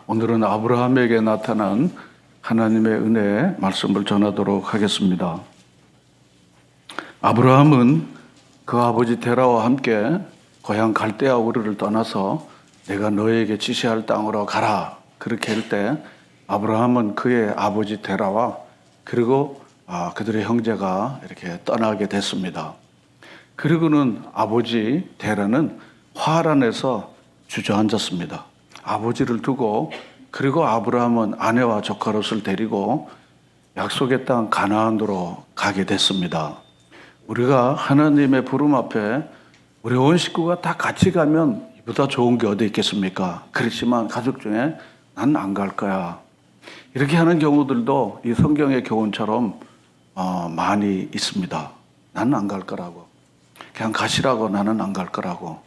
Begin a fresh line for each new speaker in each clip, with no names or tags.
오늘은 아브라함에게 나타난 하나님의 은혜의 말씀을 전하도록 하겠습니다. 아브라함은 그 아버지 데라와 함께 고향 갈대아 우르를 떠나서 내가 너에게 지시할 땅으로 가라 그렇게 할 때 아브라함은 그의 아버지 데라와 그리고 그들의 형제가 이렇게 떠나게 됐습니다. 그리고는 아버지 데라는 화란에서 주저앉았습니다. 아버지를 두고 그리고 아브라함은 아내와 조카롯을 데리고 약속의 땅 가나안으로 가게 됐습니다. 우리가 하나님의 부름 앞에 우리 온 식구가 다 같이 가면 이보다 좋은 게 어디 있겠습니까? 그렇지만 가족 중에 난 안 갈 거야. 이렇게 하는 경우들도 이 성경의 교훈처럼 많이 있습니다. 나는 안 갈 거라고. 그냥 가시라고 나는 안 갈 거라고.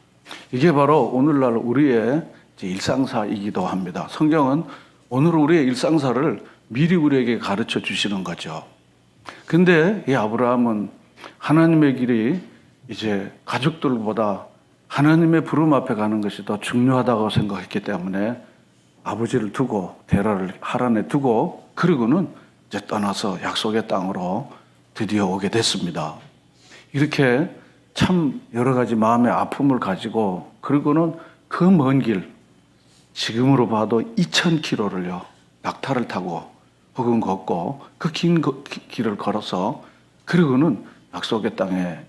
이게 바로 오늘날 우리의 일상사이기도 합니다. 성경은 오늘 우리의 일상사를 미리 우리에게 가르쳐 주시는 거죠. 근데 이 아브라함은 하나님의 길이 이제 가족들보다 하나님의 부름 앞에 가는 것이 더 중요하다고 생각했기 때문에 아버지를 두고 데라를 하란에 두고 그리고는 이제 떠나서 약속의 땅으로 드디어 오게 됐습니다. 이렇게 참 여러 가지 마음의 아픔을 가지고 그리고는 그 먼 길, 지금으로 봐도 2000km를요 낙타를 타고 혹은 걷고 그 긴 길을 걸어서 그리고는 약속의 땅에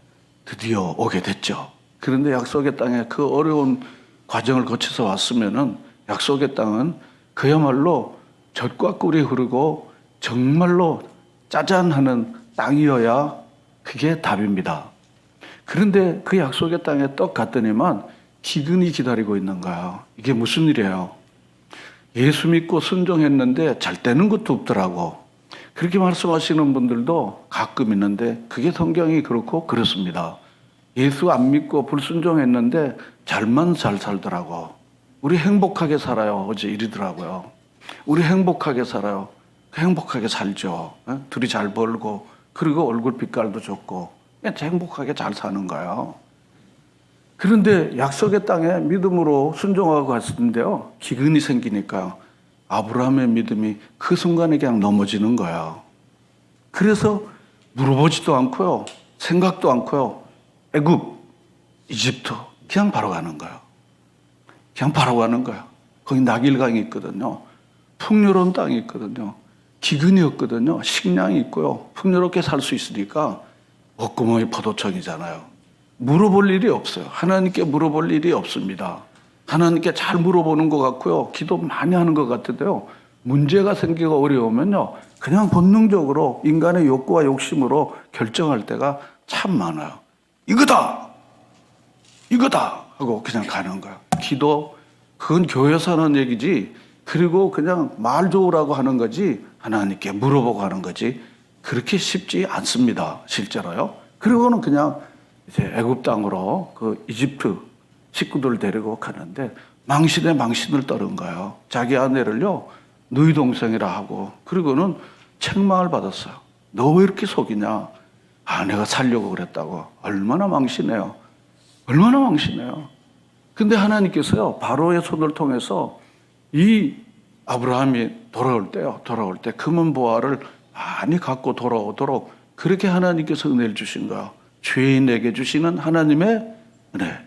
드디어 오게 됐죠. 그런데 약속의 땅에 그 어려운 과정을 거쳐서 왔으면은 약속의 땅은 그야말로 젖과 꿀이 흐르고 정말로 짜잔하는 땅이어야 그게 답입니다. 그런데 그 약속의 땅에 떡 갔더니만 기근이 기다리고 있는 거예요. 이게 무슨 일이에요? 예수 믿고 순종했는데 잘 되는 것도 없더라고. 그렇게 말씀하시는 분들도 가끔 있는데 그게 성경이 그렇고 그렇습니다. 예수 안 믿고 불순종했는데 잘만 잘 살더라고. 우리 행복하게 살아요. 어제 이러더라고요. 우리 행복하게 살아요. 행복하게 살죠. 둘이 잘 벌고 그리고 얼굴 빛깔도 좋고 행복하게 잘 사는 거예요. 그런데 약속의 땅에 믿음으로 순종하고 갔는데요. 기근이 생기니까 아브라함의 믿음이 그 순간에 그냥 넘어지는 거예요. 그래서 물어보지도 않고요. 생각도 않고요. 애굽, 이집트 그냥 바로 가는 거예요. 그냥 바로 가는 거예요. 거기 나길강이 있거든요. 풍요로운 땅이 있거든요. 기근이 없거든요. 식량이 있고요. 풍요롭게 살 수 있으니까 목구멍이 포도청이잖아요. 물어볼 일이 없어요. 하나님께 물어볼 일이 없습니다. 하나님께 잘 물어보는 것 같고요. 기도 많이 하는 것 같은데요. 문제가 생기고 어려우면요. 그냥 본능적으로 인간의 욕구와 욕심으로 결정할 때가 참 많아요. 이거다! 이거다! 하고 그냥 가는 거예요. 기도, 그건 교회에서 하는 얘기지. 그리고 그냥 말 좋으라고 하는 거지. 하나님께 물어보고 하는 거지. 그렇게 쉽지 않습니다. 실제로요. 그리고는 그냥 이제 애굽 땅으로 그 이집트 식구들 데리고 가는데 망신에 망신을 떨은 거예요. 자기 아내를요 너희 동생이라 하고 그리고는 책망을 받았어요. 너 왜 이렇게 속이냐? 내가 살려고 그랬다고. 얼마나 망신해요. 얼마나 망신해요. 근데 하나님께서요 바로의 손을 통해서 이 아브라함이 돌아올 때 금은 보화를 많이 갖고 돌아오도록 그렇게 하나님께서 은혜를 주신 거예요. 죄인에게 주시는 하나님의 은혜.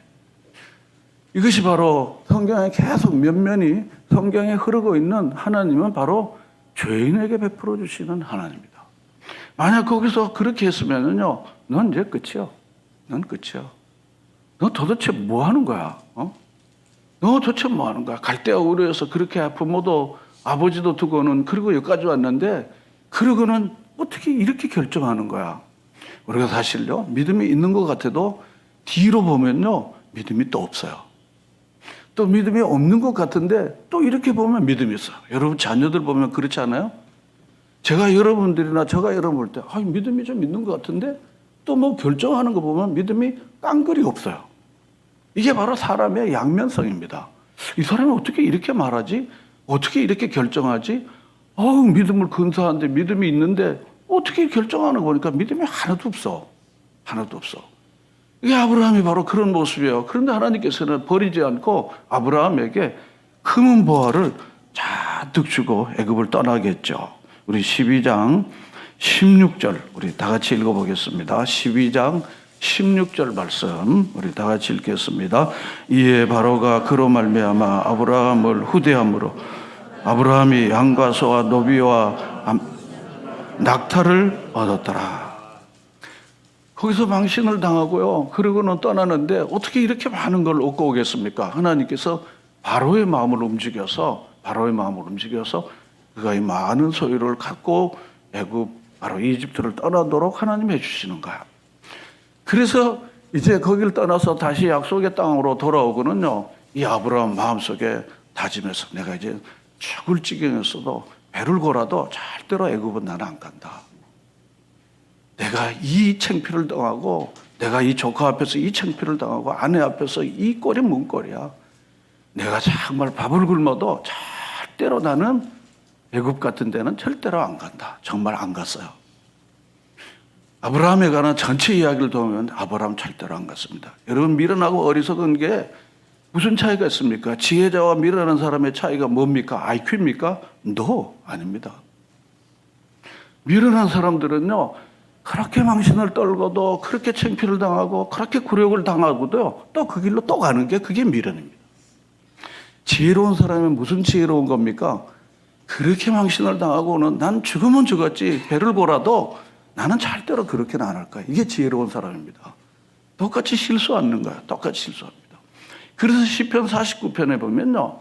이것이 바로 성경에 계속 면면이 성경에 흐르고 있는 하나님은 바로 죄인에게 베풀어 주시는 하나님입니다. 만약 거기서 그렇게 했으면요, 넌 이제 끝이요. 넌 끝이요. 너 도대체 뭐 하는 거야? 너 도대체 뭐 하는 거야? 갈대아 우르에서 그렇게 부모도 아버지도 두고는 그리고 여기까지 왔는데 그러고는 어떻게 이렇게 결정하는 거야? 우리가 사실요 믿음이 있는 것 같아도 뒤로 보면요 믿음이 또 없어요. 또 믿음이 없는 것 같은데 또 이렇게 보면 믿음이 있어요. 여러분 자녀들 보면 그렇지 않아요? 제가 여러분들이나 제가 여러분 볼 때 믿음이 좀 있는 것 같은데 또 뭐 결정하는 거 보면 믿음이 깡그리 없어요. 이게 바로 사람의 양면성입니다. 이 사람이 어떻게 이렇게 말하지? 어떻게 이렇게 결정하지? 믿음을 근사한데 믿음이 있는데 어떻게 결정하는 거니까 믿음이 하나도 없어. 하나도 없어. 이게 아브라함이 바로 그런 모습이에요. 그런데 하나님께서는 버리지 않고 아브라함에게 금은 보화를 가득 주고 애굽을 떠나겠죠. 우리 12장 16절 우리 다 같이 읽어보겠습니다. 12장 16절 말씀 우리 다 같이 읽겠습니다. 이에 바로가 그로 말미암아 아브라함을 후대함으로 아브라함이 양과 소와 노비와 낙타를 얻었더라. 거기서 망신을 당하고요. 그러고는 떠나는데 어떻게 이렇게 많은 걸 얻고 오겠습니까? 하나님께서 바로의 마음을 움직여서 그가 이 많은 소유를 갖고 애굽 바로 이집트를 떠나도록 하나님이 해주시는 거야. 그래서 이제 거기를 떠나서 다시 약속의 땅으로 돌아오고는요, 이 아브라함 마음속에 다짐해서 내가 이제 죽을 지경에서도 배를 골아도 절대로 애굽은 나는 안 간다. 내가 이 창피를 당하고 내가 이 조카 앞에서 이 창피를 당하고 아내 앞에서 이 꼴이 뭔 꼴이야. 내가 정말 밥을 굶어도 절대로 나는 애굽 같은 데는 절대로 안 간다. 정말 안 갔어요. 아브라함에 관한 전체 이야기를 보면 아브라함 절대로 안 갔습니다. 여러분, 미련하고 어리석은 게 무슨 차이가 있습니까? 지혜자와 미련한 사람의 차이가 뭡니까? IQ입니까? No, 아닙니다. 미련한 사람들은요, 그렇게 망신을 떨고도 그렇게 창피를 당하고 그렇게 굴욕을 당하고도 또 그 길로 또 가는 게 그게 미련입니다. 지혜로운 사람은 무슨 지혜로운 겁니까? 그렇게 망신을 당하고는 난 죽으면 죽었지 배를 골아도 나는 절대로 그렇게는 안 할 거야. 이게 지혜로운 사람입니다. 똑같이 실수 않는 거야. 똑같이 실수합니다. 그래서 시편 49편에 보면요,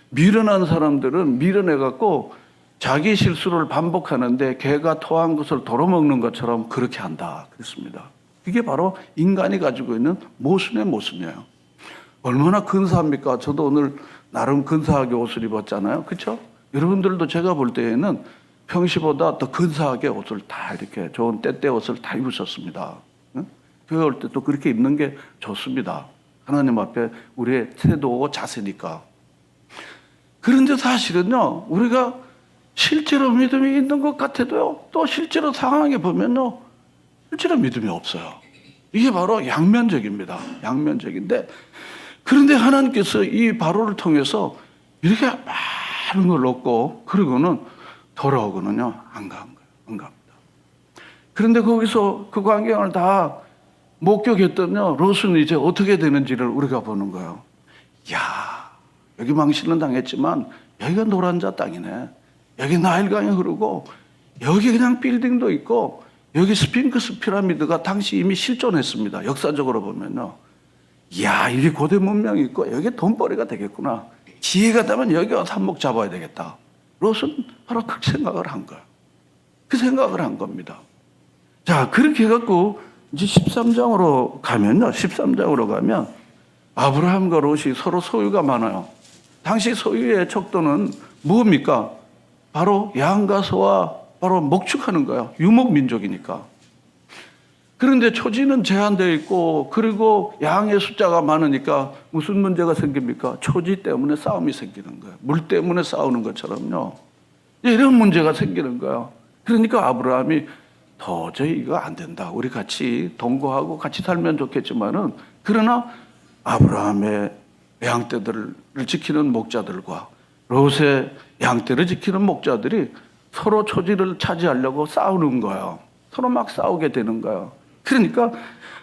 미련한 사람들은 미련해갖고 자기 실수를 반복하는데 개가 토한 것을 도로먹는 것처럼 그렇게 한다 그랬습니다. 이게 바로 인간이 가지고 있는 모순의 모순이에요. 얼마나 근사합니까? 저도 오늘 나름 근사하게 옷을 입었잖아요. 그렇죠? 여러분들도 제가 볼 때에는 평시보다 더 근사하게 옷을 다 이렇게 좋은 때때 옷을 다 입으셨습니다. 교회 올 때 또 그렇게 입는 게 좋습니다. 하나님 앞에 우리의 태도고 자세니까. 그런데 사실은요, 우리가 실제로 믿음이 있는 것 같아도요, 또 실제로 상황에 보면요, 실제로 믿음이 없어요. 이게 바로 양면적입니다. 양면적인데, 그런데 하나님께서 이 바로를 통해서 이렇게 많은 걸 얻고, 그러고는 돌아오고는요, 안 간 거예요. 안 갑니다. 그런데 거기서 그 광경을 다 목격했더니요, 롯은 이제 어떻게 되는지를 우리가 보는 거예요. 야, 여기 망신은 당했지만 여기가 노란자 땅이네. 여기 나일강이 흐르고 여기 그냥 빌딩도 있고 여기 스핑크스 피라미드가 당시 이미 실존했습니다. 역사적으로 보면요. 이야, 여기 고대 문명이 있고 여기 돈벌이가 되겠구나. 기회가 되면 여기 와서 한몫 잡아야 되겠다. 롯은 바로 그 생각을 한 거예요. 그 생각을 한 겁니다. 자, 그렇게 해갖고 이제 13장으로 가면요. 13장으로 가면 아브라함과 롯이 서로 소유가 많아요. 당시 소유의 척도는 뭡니까? 바로 양과 소와 바로 목축하는 거예요. 유목민족이니까. 그런데 초지는 제한되어 있고 그리고 양의 숫자가 많으니까 무슨 문제가 생깁니까? 초지 때문에 싸움이 생기는 거예요. 물 때문에 싸우는 것처럼요. 이런 문제가 생기는 거예요. 그러니까 아브라함이 도저히 이거 안 된다. 우리 같이 동거하고 같이 살면 좋겠지만은, 그러나 아브라함의 양떼들을 지키는 목자들과 롯의 양떼를 지키는 목자들이 서로 초지를 차지하려고 싸우는 거예요. 서로 막 싸우게 되는 거예요. 그러니까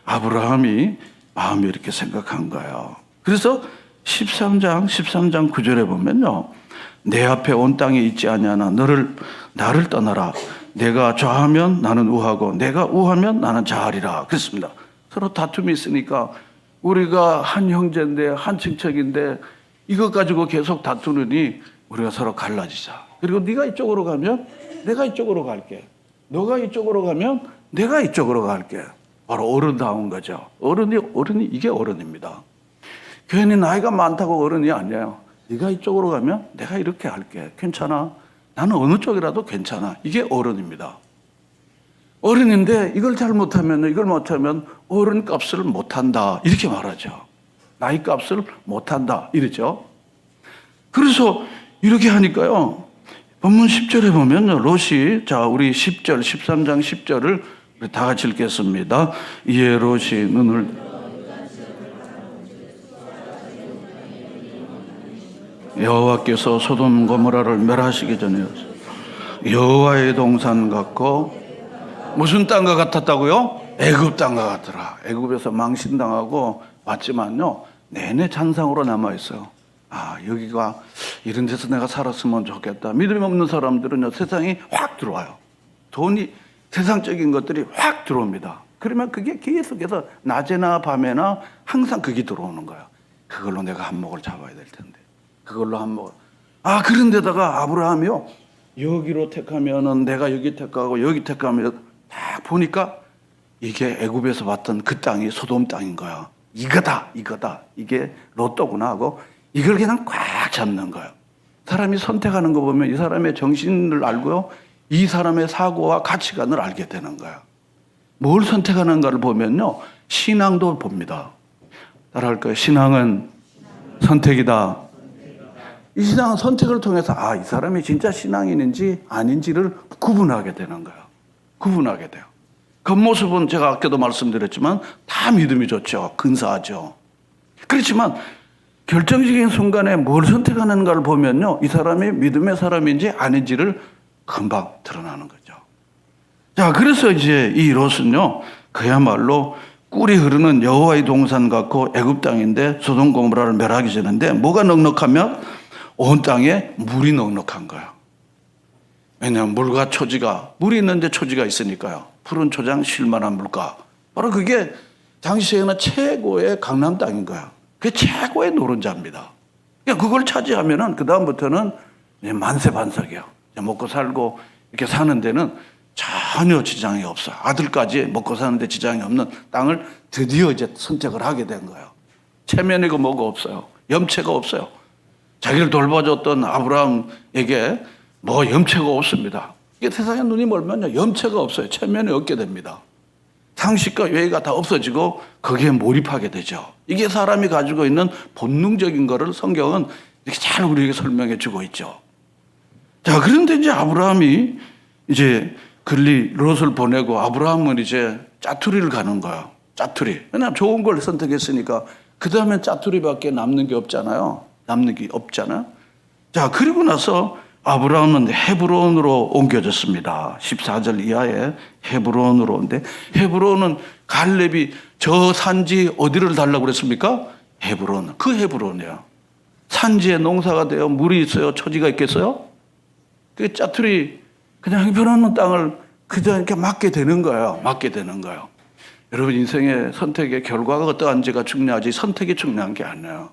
아브라함이 마음이 이렇게 생각한 거예요. 그래서 13장 9절에 보면요, 내 앞에 온 땅에 있지 아니하나 나를 떠나라. 내가 좌하면 나는 우하고 내가 우하면 나는 좌하리라 그랬습니다. 서로 다툼이 있으니까 우리가 한 형제인데 한 친척인데 이것 가지고 계속 다투느니 우리가 서로 갈라지자. 그리고 네가 이쪽으로 가면 내가 이쪽으로 갈게. 너가 이쪽으로 가면 내가 이쪽으로 갈게. 바로 어른다운 거죠. 어른이 이게 어른입니다. 괜히 나이가 많다고 어른이 아니에요. 네가 이쪽으로 가면 내가 이렇게 할게. 괜찮아? 나는 어느 쪽이라도 괜찮아. 이게 어른입니다. 어른인데 이걸 이걸 못하면 어른 값을 못한다. 이렇게 말하죠. 나이 값을 못한다. 이러죠. 그래서 이렇게 하니까요, 본문 10절에 보면 롯이, 자, 우리 10절, 13장 10절을 우리 다 같이 읽겠습니다. 이에 롯이 눈을 여호와께서 소돔 고모라를 멸하시기 전에 여호와의 동산 같고 무슨 땅과 같았다고요? 애굽 땅과 같더라. 애굽에서 망신당하고 왔지만요 내내 잔상으로 남아있어요. 아, 여기가 이런 데서 내가 살았으면 좋겠다. 믿음이 없는 사람들은요 세상이 확 들어와요. 돈이, 세상적인 것들이 확 들어옵니다. 그러면 그게 계속해서 낮에나 밤에나 항상 그게 들어오는 거예요. 그걸로 내가 한몫을 잡아야 될 텐데, 그걸로 한몫을. 아, 그런데다가 아브라함이요 여기로 택하면은 내가 여기 택하고 여기 택하면 딱 보니까 이게 애굽에서 봤던 그 땅이 소돔 땅인 거야. 이거다. 이게 로또구나 하고 이걸 그냥 꽉 잡는 거예요. 사람이 선택하는 거 보면 이 사람의 정신을 알고요, 이 사람의 사고와 가치관을 알게 되는 거예요. 뭘 선택하는가를 보면요 신앙도 봅니다. 따라할 거예요. 신앙은 선택이다. 이 신앙은 선택을 통해서 이 사람이 진짜 신앙인인지 아닌지를 구분하게 되는 거예요. 구분하게 돼요. 겉모습은 제가 아까도 말씀드렸지만 다 믿음이 좋죠. 근사하죠. 그렇지만 결정적인 순간에 뭘 선택하는가를 보면요 이 사람이 믿음의 사람인지 아닌지를 금방 드러나는 거죠. 자, 그래서 이제 이 롯은요 그야말로 꿀이 흐르는 여호와의 동산 같고 애굽 땅인데 소돔 고모라를 멸하기 전인데 뭐가 넉넉하면 온 땅에 물이 넉넉한 거예요. 왜냐하면 물과 초지가, 물이 있는데 초지가 있으니까요. 푸른 초장 쉴만한 물가, 바로 그게 당시에는 최고의 강남 땅인 거예요. 그게 최고의 노른자입니다. 그걸 차지하면은 그 다음부터는 만세반석이에요. 먹고 살고 이렇게 사는 데는 전혀 지장이 없어. 아들까지 먹고 사는데 지장이 없는 땅을 드디어 이제 선택을 하게 된 거예요. 체면이고 뭐가 없어요. 염체가 없어요. 자기를 돌봐줬던 아브라함에게 뭐 염체가 없습니다. 이게 세상에 눈이 멀면요 염체가 없어요. 체면이 없게 됩니다. 상식과 예의가 다 없어지고 거기에 몰입하게 되죠. 이게 사람이 가지고 있는 본능적인 거를 성경은 이렇게 잘 우리에게 설명해 주고 있죠. 자, 그런데 이제 아브라함이 이제 롯을 보내고 아브라함은 이제 짜투리를 가는 거야. 짜투리. 왜냐하면 좋은 걸 선택했으니까 그 다음엔 짜투리밖에 남는 게 없잖아요. 자, 그리고 나서 아브라함은 헤브론으로 옮겨졌습니다. 14절 이하에 헤브론으로. 근데 헤브론은 갈렙이 저 산지 어디를 달라고 그랬습니까? 헤브론. 그 헤브론이에요. 산지에 농사가 돼요. 물이 있어요. 초지가 있겠어요? 그 짜투리 그냥 형편없는 땅을 그냥 이렇게 맡게 되는 거예요. 여러분, 인생의 선택의 결과가 어떠한지가 중요하지 선택이 중요한 게 아니에요.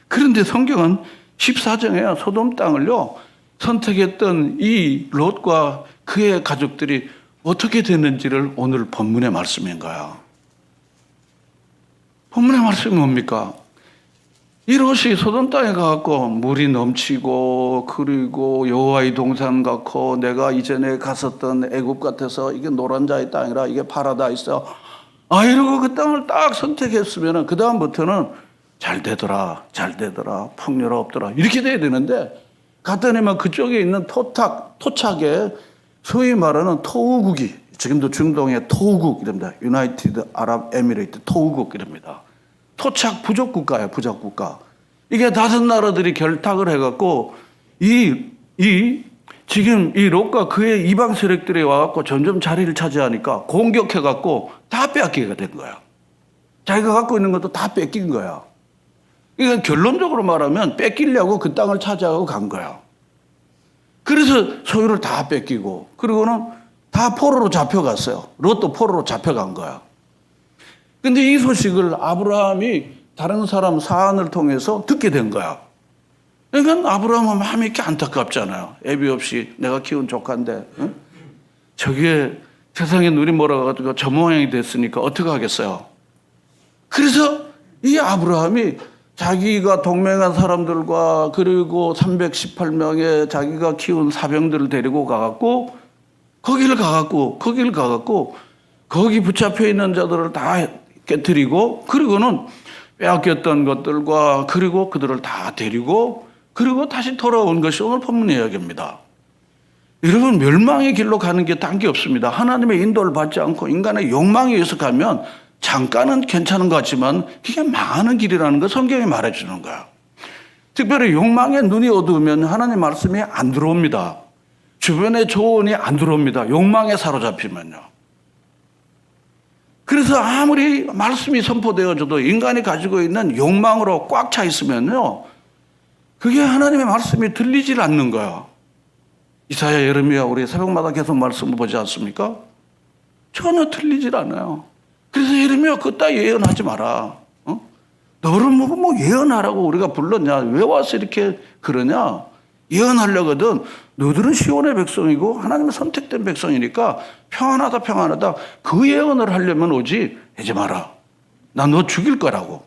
그런데 성경은 14장에 소돔 땅을요 선택했던 이 롯과 그의 가족들이 어떻게 됐는지를 오늘 본문의 말씀인 거야. 본문의 말씀이 뭡니까? 이 롯이 소돔 땅에 가갖고 물이 넘치고 그리고 여호와의 동산 같고 내가 이전에 갔었던 애굽 같아서 이게 노란자의 땅이라 이게 파라다이스 이러고 그 땅을 딱 선택했으면 그 다음부터는 잘 되더라 풍요롭더라 이렇게 돼야 되는데 갔더니만 그쪽에 있는 토착에 소위 말하는 토우국이 지금도 중동의 토우국 이랍니다. 유나이티드 아랍 에미레이트 토우국 이랍니다. 토착 부족 국가예요. 부족 국가. 이게 5 나라들이 결탁을 해갖고 지금 이 롯과 그의 이방 세력들이 와갖고 점점 자리를 차지하니까 공격해갖고 다 빼앗기게 된 거야. 자기가 갖고 있는 것도 다 뺏긴 거야. 그러니까 결론적으로 말하면 뺏기려고 그 땅을 차지하고 간 거야. 그래서 소유를 다 뺏기고 그리고는 다 포로로 잡혀갔어요. 롯도 포로로 잡혀간 거야. 근데 이 소식을 아브라함이 다른 사람 사안을 통해서 듣게 된 거야. 그러니까 아브라함은 마음이 이렇게 안타깝잖아요. 애비 없이 내가 키운 조카인데 저기에 세상에 눈이 멀어가지고 저 모양이 됐으니까 어떻게 하겠어요. 그래서 이 아브라함이 자기가 동맹한 사람들과 그리고 318명의 자기가 키운 사병들을 데리고 가갖고 거기를 가갖고 거기 붙잡혀 있는 자들을 다 깨뜨리고 그리고는 빼앗겼던 것들과 그리고 그들을 다 데리고 그리고 다시 돌아온 것이 오늘 본문 이야기입니다. 여러분, 멸망의 길로 가는 게 딴 게 없습니다. 하나님의 인도를 받지 않고 인간의 욕망에 의해서 가면 잠깐은 괜찮은 것 같지만 그게 망하는 길이라는 걸 성경이 말해주는 거야. 특별히 욕망에 눈이 어두우면 하나님 말씀이 안 들어옵니다. 주변의 조언이 안 들어옵니다. 욕망에 사로잡히면요. 그래서 아무리 말씀이 선포되어져도 인간이 가지고 있는 욕망으로 꽉 차 있으면요, 그게 하나님의 말씀이 들리질 않는 거야. 이사야, 예레미야 우리 새벽마다 계속 말씀을 보지 않습니까? 전혀 들리질 않아요. 그래서 예레미야 그따위 예언하지 마라. 너를 뭐 예언하라고 우리가 불렀냐? 왜 와서 이렇게 그러냐? 예언하려거든. 너들은 시온의 백성이고 하나님의 선택된 백성이니까 평안하다. 그 예언을 하려면 오지 하지 마라. 나 너 죽일 거라고.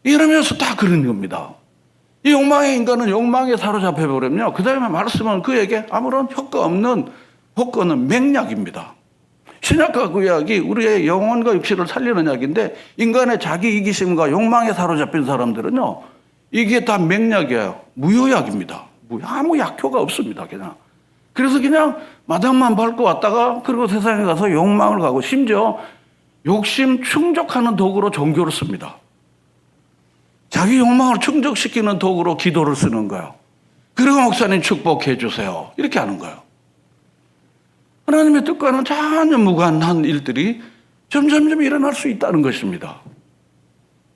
이러면서 다 그런 겁니다. 이 욕망의 인간은 욕망에 사로잡혀 버리면요, 그 다음에 말씀은 그에게 아무런 효과 없는 효과는 맹약입니다. 신약과 구약이 우리의 영혼과 육신을 살리는 약인데, 인간의 자기 이기심과 욕망에 사로잡힌 사람들은요, 이게 다 맹약이에요. 무효약입니다. 아무 약효가 없습니다. 그래서 그냥 마당만 밟고 왔다가, 그리고 세상에 가서 욕망을 가고, 심지어 욕심 충족하는 도구로 종교를 씁니다. 자기 욕망을 충족시키는 도구로 기도를 쓰는 거예요. 그리고 목사님 축복해 주세요, 이렇게 하는 거예요. 하나님의 뜻과는 전혀 무관한 일들이 점점점 일어날 수 있다는 것입니다.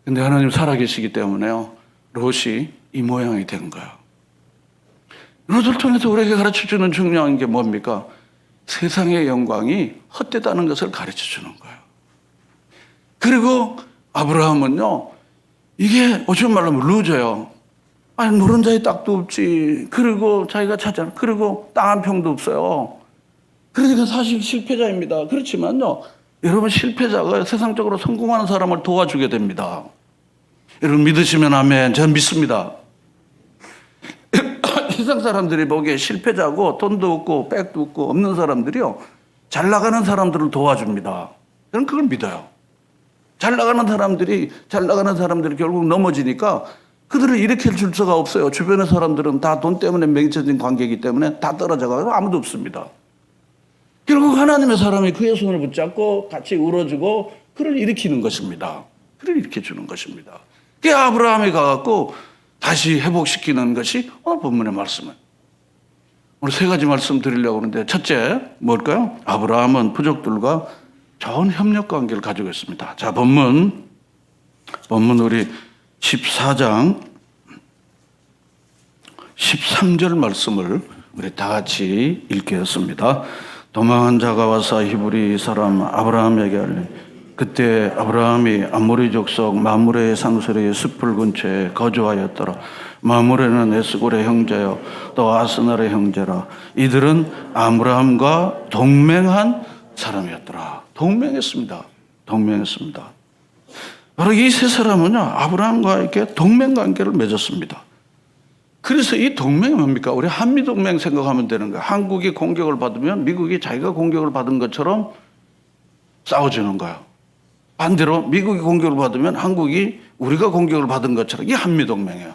근데 하나님 살아계시기 때문에요, 롯이 이 모양이 된 거예요. 롯을 통해서 우리에게 가르쳐주는 중요한 게 뭡니까? 세상의 영광이 헛되다는 것을 가르쳐주는 거예요. 그리고 아브라함은요, 이게 어찌 말하면 루저예요. 아니, 노른자의 딱도 없지. 그리고 자기가 찾아. 그리고 땅 한 평도 없어요. 그러니까 사실 실패자입니다. 그렇지만요, 여러분, 실패자가 세상적으로 성공하는 사람을 도와주게 됩니다. 여러분 믿으시면 아멘. 저는 믿습니다. 세상 사람들이 보기에 실패자고 돈도 없고 백도 없고 없는 사람들이요, 잘 나가는 사람들을 도와줍니다. 저는 그걸 믿어요. 잘 나가는 사람들이 결국 넘어지니까 그들을 일으킬 줄 수가 없어요. 주변의 사람들은 다 돈 때문에 맹쳐진 관계이기 때문에 다 떨어져가지고 아무도 없습니다. 결국 하나님의 사람이 그의 손을 붙잡고 같이 울어주고 그를 일으키는 것입니다. 그를 일으켜주는 것입니다. 그게 아브라함이 가갖고 다시 회복시키는 것이 오늘 본문의 말씀은. 오늘 세 가지 말씀 드리려고 하는데, 첫째 뭘까요? 아브라함은 부족들과 좋은 협력 관계를 가지고 있습니다. 자, 본문 우리 14장 13절 말씀을 우리 다 같이 읽겠습니다. 도망한 자가 와서 히브리 사람 아브라함에게 알리. 그때 아브라함이 아모리 족속 마므레의 상수리의 숲을 근처에 거주하였더라. 마므레는 에스골의 형제요 또 아스날의 형제라. 이들은 아브라함과 동맹한 사람이었더라. 동맹했습니다. 바로 이 세 사람은요, 아브라함과 이렇게 동맹 관계를 맺었습니다. 그래서 이 동맹이 뭡니까? 우리 한미동맹 생각하면 되는 거예요. 한국이 공격을 받으면 미국이 자기가 공격을 받은 것처럼 싸워주는 거예요. 반대로 미국이 공격을 받으면 한국이 우리가 공격을 받은 것처럼, 이게 한미동맹이에요.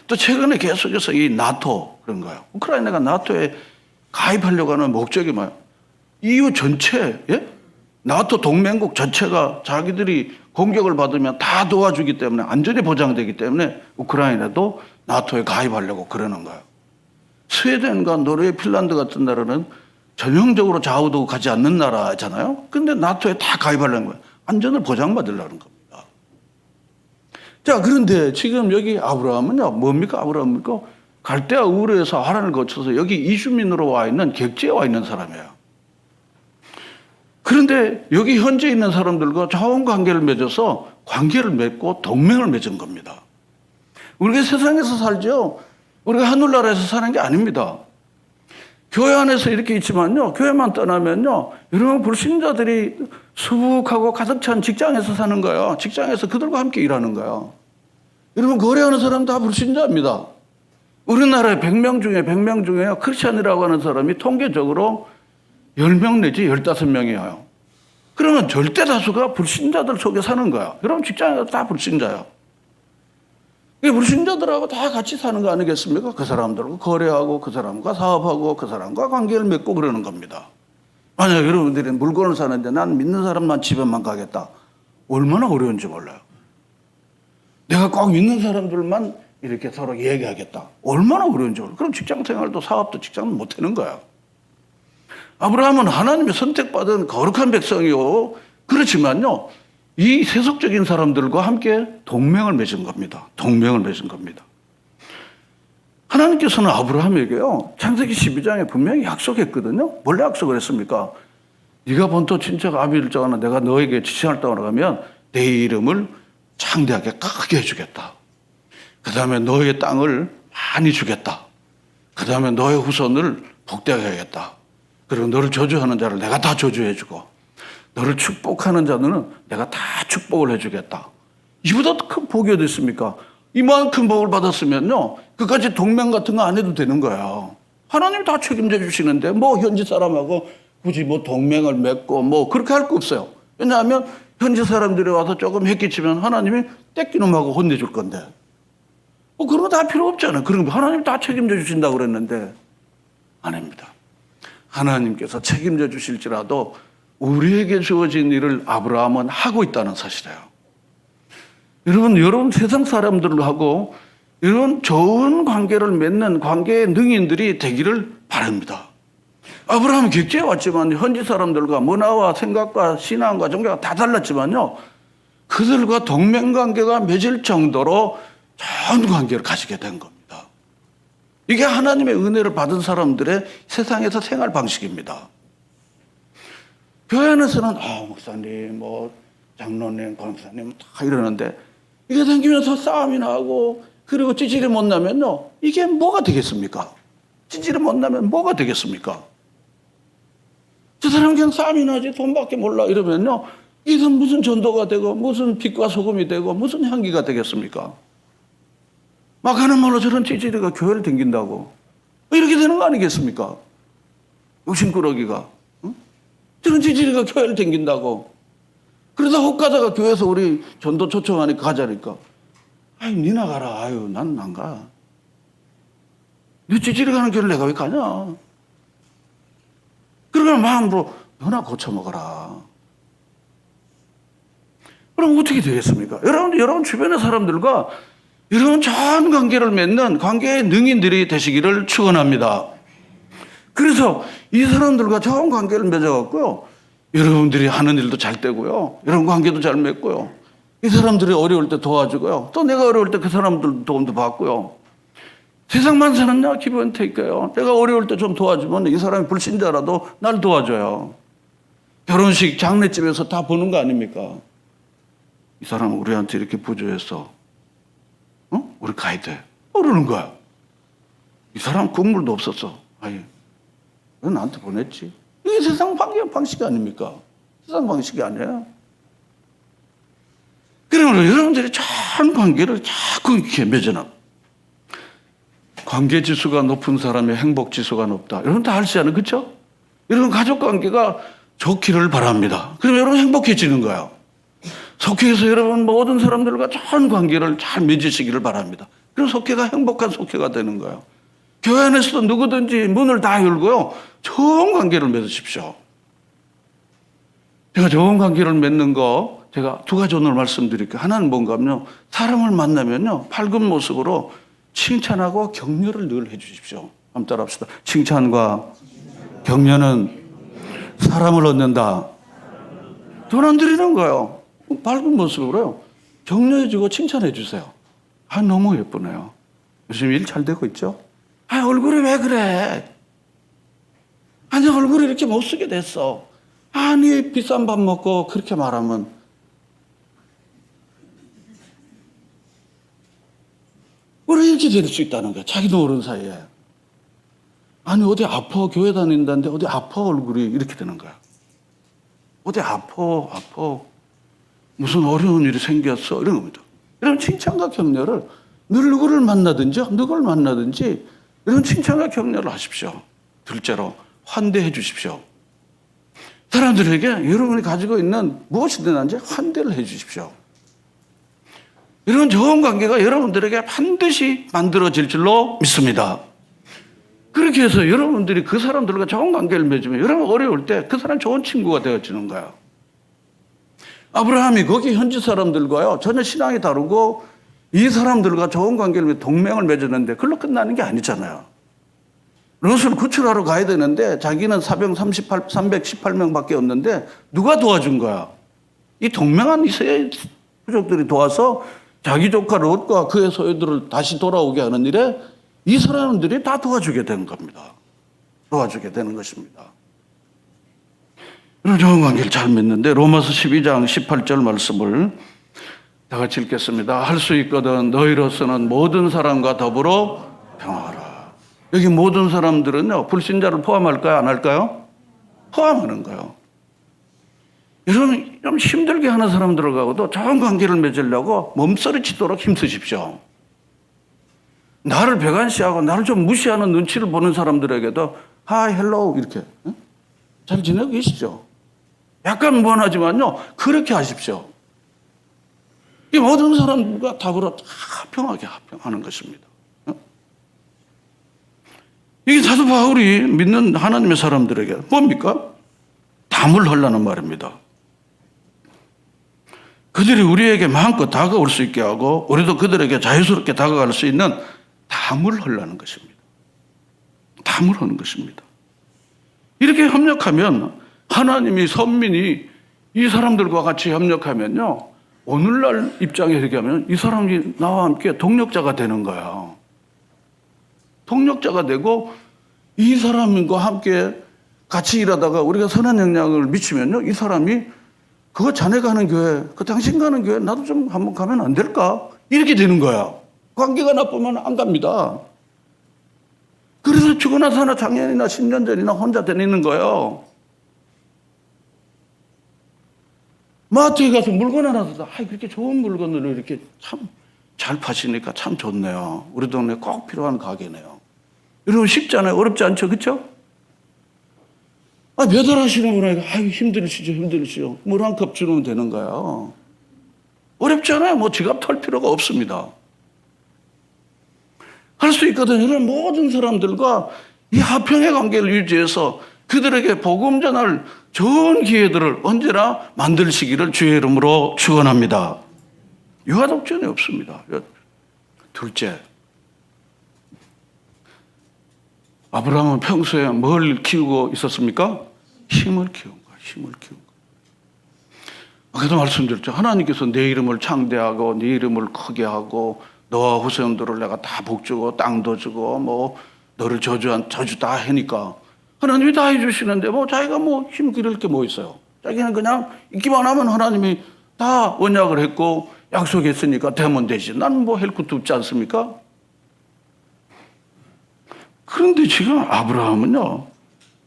또 최근에 계속해서 이 나토 그런 거예요. 우크라이나가 나토에 가입하려고 하는 목적이 뭐예요? EU 전체, 나토 동맹국 전체가 자기들이 공격을 받으면 다 도와주기 때문에, 안전이 보장되기 때문에 우크라이나도 나토에 가입하려고 그러는 거예요. 스웨덴과 노르웨이, 핀란드 같은 나라는 전형적으로 좌우도 가지 않는 나라잖아요. 근데 나토에 다 가입하려는 거예요. 안전을 보장받으려는 겁니다. 자, 그런데 지금 여기 아브라함은요, 뭡니까? 아브라함입니까? 갈대아 우르에서 하란을 거쳐서 여기 이주민으로 와 있는, 객지에 와 있는 사람이에요. 그런데 여기 현재 있는 사람들과 좋은 관계를 맺어서 관계를 맺고 동맹을 맺은 겁니다. 우리가 세상에서 살죠. 우리가 하늘나라에서 사는 게 아닙니다. 교회 안에서 이렇게 있지만요, 교회만 떠나면요, 여러분 불신자들이 수북하고 가득 찬 직장에서 사는 거예요. 직장에서 그들과 함께 일하는 거예요. 여러분 거래하는 사람 다 불신자입니다. 우리나라에 100명 중에 크리스찬이라고 하는 사람이 통계적으로 10명 내지 15명이에요. 그러면 절대 다수가 불신자들 속에 사는 거야. 여러분 직장에서 다 불신자야. 불신자들하고 다 같이 사는 거 아니겠습니까? 그 사람들과 거래하고 그 사람과 사업하고 그 사람과 관계를 맺고 그러는 겁니다. 만약 여러분들이 물건을 사는데 난 믿는 사람만 집에만 가겠다. 얼마나 어려운지 몰라요. 내가 꼭 믿는 사람들만 이렇게 서로 얘기하겠다. 얼마나 어려운지 몰라. 그럼 직장 생활도 사업도 직장도 못 하는 거야. 아브라함은 하나님의 선택받은 거룩한 백성이요. 그렇지만요, 이 세속적인 사람들과 함께 동맹을 맺은 겁니다. 동맹을 맺은 겁니다. 하나님께서는 아브라함에게요, 창세기 12장에 분명히 약속했거든요. 원래 약속을 했습니까? 네가 본토 친척 아비를 정하는 내가 너에게 지시할 땅으로 가면 내 이름을 창대하게 크게 해주겠다. 그 다음에 너의 땅을 많이 주겠다. 그 다음에 너의 후손을 복되게 하겠다. 그리고 너를 저주하는 자를 내가 다 저주해주고 너를 축복하는 자들은 내가 다 축복을 해주겠다. 이보다 큰 복이 어디 있습니까? 이만큼 복을 받았으면요, 그까지 동맹 같은 거 안 해도 되는 거예요. 하나님 다 책임져 주시는데 뭐 현지 사람하고 굳이 뭐 동맹을 맺고 뭐 그렇게 할 거 없어요. 왜냐하면 현지 사람들이 와서 조금 헷기치면 하나님이 떼끼놈하고 혼내줄 건데 뭐 그런 거 다 필요 없잖아요. 그런 거 하나님 다 책임져 주신다고 그랬는데 아닙니다. 하나님께서 책임져 주실지라도 우리에게 주어진 일을 아브라함은 하고 있다는 사실이에요. 여러분 세상 사람들하고 이런 좋은 관계를 맺는 관계의 능인들이 되기를 바랍니다. 아브라함은 객지에 왔지만 현지 사람들과 문화와 생각과 신앙과 종교가 다 달랐지만요, 그들과 동맹관계가 맺을 정도로 좋은 관계를 가지게 된 겁니다. 이게 하나님의 은혜를 받은 사람들의 세상에서 생활 방식입니다. 교회 안에서는 목사님, 뭐 장로님, 권사님 다 이러는데 이게 생기면서 싸움이 나고 그리고 찌질이 못 나면요, 이게 뭐가 되겠습니까? 찌질이 못 나면 뭐가 되겠습니까? 저 사람 그냥 싸움이 나지 돈밖에 몰라 이러면요, 이게 무슨 전도가 되고 무슨 빛과 소금이 되고 무슨 향기가 되겠습니까? 막 하는 말로 저런 찌질이가 교회를 댕긴다고 이렇게 되는 거 아니겠습니까? 욕심꾸러기가 저런 찌질이가 교회를 댕긴다고 그러다 혹 가다가 교회에서 우리 전도 초청하니까 가자니까 아유 니나 가라. 아유 난 안 가. 네 찌질이 가는 교회를 내가 왜 가냐. 그러면 마음으로 너나 고쳐먹어라. 그럼 어떻게 되겠습니까? 여러분 주변의 사람들과 이런 좋은 관계를 맺는 관계의 능인들이 되시기를 축원합니다. 그래서 이 사람들과 좋은 관계를 맺어갖고요, 여러분들이 하는 일도 잘 되고요, 여러분 관계도 잘 맺고요, 이 사람들이 어려울 때 도와주고요, 또 내가 어려울 때 그 사람들 도움도 받고요. 세상만 사는냐 기분 테이크예요. 내가 어려울 때 좀 도와주면 이 사람이 불신자라도 날 도와줘요. 결혼식 장례집에서 다 보는 거 아닙니까? 이 사람 우리한테 이렇게 부조해서 우리 가야 돼. 모르는 거야. 이 사람 국물도 없었어. 아니, 왜 나한테 보냈지? 이게 세상 방식이 아닙니까? 세상 방식이 아니에요. 그러면 여러분들이 좋은 관계를 자꾸 이렇게 맺어놔. 관계 지수가 높은 사람의 행복 지수가 높다. 여러분 다 아시잖아요. 그렇죠? 여러분 가족 관계가 좋기를 바랍니다. 그러면 여러분 행복해지는 거예요. 속회에서 여러분 모든 사람들과 좋은 관계를 잘 맺으시기를 바랍니다. 그럼 속회가 행복한 속회가 되는 거예요. 교회 안에서도 누구든지 문을 다 열고요, 좋은 관계를 맺으십시오. 제가 좋은 관계를 맺는 거 제가 두 가지 오늘 말씀드릴게요. 하나는 뭔가 하면요, 사람을 만나면요 밝은 모습으로 칭찬하고 격려를 늘 해주십시오. 한번 따라합시다. 칭찬과 격려는 사람을 얻는다. 돈 안 들이는 거예요. 밝은 모습으로요, 격려해주고 칭찬해주세요. 너무 예쁘네요. 요즘 일 잘 되고 있죠? 얼굴이 왜 그래? 아니 얼굴이 이렇게 못쓰게 됐어. 아니 비싼 밥 먹고 그렇게 말하면 왜 이렇게 될 수 있다는 거야? 자기도 모르는 사이에. 아니 어디 아파, 교회 다닌다는데 어디 아파, 얼굴이 이렇게 되는 거야. 어디 아파 무슨 어려운 일이 생겼어 이런 겁니다. 이런 칭찬과 격려를 누구를 만나든지 이런 칭찬과 격려를 하십시오. 둘째로 환대해 주십시오. 사람들에게 여러분이 가지고 있는 무엇이든지 환대를 해 주십시오. 이런 좋은 관계가 여러분들에게 반드시 만들어질 줄로 믿습니다. 그렇게 해서 여러분들이 그 사람들과 좋은 관계를 맺으면 여러분 어려울 때 그 사람 좋은 친구가 되어지는 거예요. 아브라함이 거기 현지 사람들과요 전혀 신앙이 다르고 이 사람들과 좋은 관계를 동맹을 맺었는데 그걸로 끝나는 게 아니잖아요. 롯을 구출하러 가야 되는데 자기는 사병 318명밖에 없는데 누가 도와준 거야? 이 동맹한 이스라엘 부족들이 도와서 자기 조카 롯과 그의 소유들을 다시 돌아오게 하는 일에 이 사람들이 다 도와주게 되는 겁니다. 도와주게 되는 것입니다. 이런 좋은 관계를 잘 맺는데 로마서 12장 18절 말씀을 다 같이 읽겠습니다. 할 수 있거든 너희로서는 모든 사람과 더불어 평화하라. 여기 모든 사람들은요, 불신자를 포함할까요? 안 할까요? 포함하는 거예요. 여러분, 좀 힘들게 하는 사람들하고도 좋은 관계를 맺으려고 몸서리치도록 힘쓰십시오. 나를 배관시하고 나를 좀 무시하는 눈치를 보는 사람들에게도 하이, 헬로우 이렇게 잘 지내고 계시죠? 약간 무한하지만요, 그렇게 하십시오. 이 모든 사람들과 더불어 화평하게 화평하는 것입니다. 이게 사도 바울이 믿는 하나님의 사람들에게 뭡니까? 담을 하려는 말입니다. 그들이 우리에게 마음껏 다가올 수 있게 하고 우리도 그들에게 자유스럽게 다가갈 수 있는 담을 하려는 것입니다. 담을 하는 것입니다. 이렇게 협력하면 하나님이 선민이 이 사람들과 같이 협력하면요, 오늘날 입장에서 얘기하면 이 사람이 나와 함께 동력자가 되는 거예요. 동력자가 되고 이 사람과 함께 같이 일하다가 우리가 선한 영향을 미치면요, 이 사람이 그거 자네 가는 교회, 그 당신 가는 교회 나도 좀 한번 가면 안 될까? 이렇게 되는 거야. 관계가 나쁘면 안 갑니다. 그래서 죽거나 사나 장년이나 10년 전이나 혼자 다니는 거예요. 마트에 가서 물건 하나 사다. 그렇게 좋은 물건을 이렇게 참 잘 파시니까 참 좋네요. 우리 동네 꼭 필요한 가게네요. 여러분 쉽잖아요. 어렵지 않죠? 그렇죠? 배달하시는 분에게 힘들으시죠. 물 한 컵 주면 되는 거예요. 어렵지 않아요. 뭐 지갑 털 필요가 없습니다. 할 수 있거든요. 이런 모든 사람들과 이 화평의 관계를 유지해서 그들에게 복음 전할 좋은 기회들을 언제나 만들시기를 주의 이름으로 축원합니다. 유아독전이 없습니다. 둘째, 아브라함은 평소에 뭘 키우고 있었습니까? 힘을 키운 거야. 힘을 키운 거야. 그래도 말씀드렸죠. 하나님께서 내 이름을 창대하고 네 이름을 크게 하고 너와 후손들을 내가 다 복주고 땅도 주고 뭐 너를 저주 다 하니까 하나님이 다 해주시는데 뭐 자기가 뭐 힘 기를 게 뭐 있어요. 자기는 그냥 있기만 하면 하나님이 다 언약을 했고 약속했으니까 되면 되지. 나는 뭐 할 것도 없지 않습니까? 그런데 지금 아브라함은요,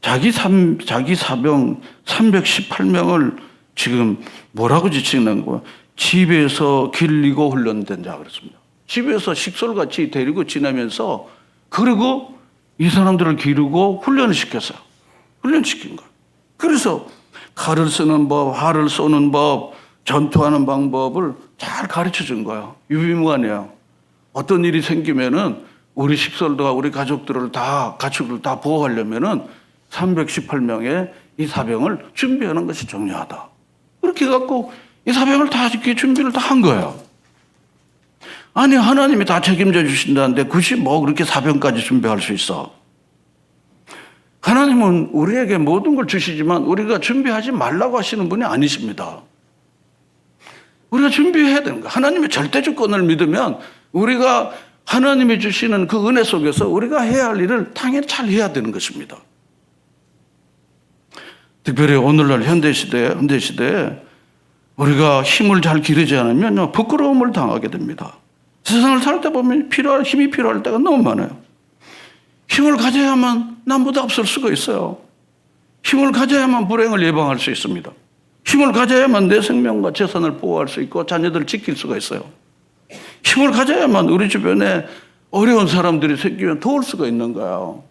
자기 사병 318명을 지금 뭐라고 지칭하는 거예요? 집에서 길리고 훈련된 자 그랬습니다. 집에서 식솔같이 데리고 지내면서 그리고 이 사람들을 기르고 훈련을 시켰어요. 훈련시킨 거예요. 그래서 칼을 쓰는 법, 활을 쏘는 법, 전투하는 방법을 잘 가르쳐 준 거예요. 유비무환이에요. 어떤 일이 생기면은 우리 식솔과 우리 가족들을 다, 가축을 다 보호하려면은 318명의 이 사병을 준비하는 것이 중요하다. 그렇게 해갖고 이 사병을 다 이렇게 준비를 다 한 거예요. 아니, 하나님이 다 책임져 주신다는데 굳이 뭐 그렇게 사병까지 준비할 수 있어? 하나님은 우리에게 모든 걸 주시지만 우리가 준비하지 말라고 하시는 분이 아니십니다. 우리가 준비해야 되는 거예요. 하나님의 절대 주권을 믿으면 우리가 하나님이 주시는 그 은혜 속에서 우리가 해야 할 일을 당연히 잘 해야 되는 것입니다. 특별히 오늘날 현대시대에 우리가 힘을 잘 기르지 않으면 부끄러움을 당하게 됩니다. 세상을 살 때 보면 힘이 필요할 때가 너무 많아요. 힘을 가져야만 남보다 앞설 수가 있어요. 힘을 가져야만 불행을 예방할 수 있습니다. 힘을 가져야만 내 생명과 재산을 보호할 수 있고 자녀들을 지킬 수가 있어요. 힘을 가져야만 우리 주변에 어려운 사람들이 생기면 도울 수가 있는 거예요.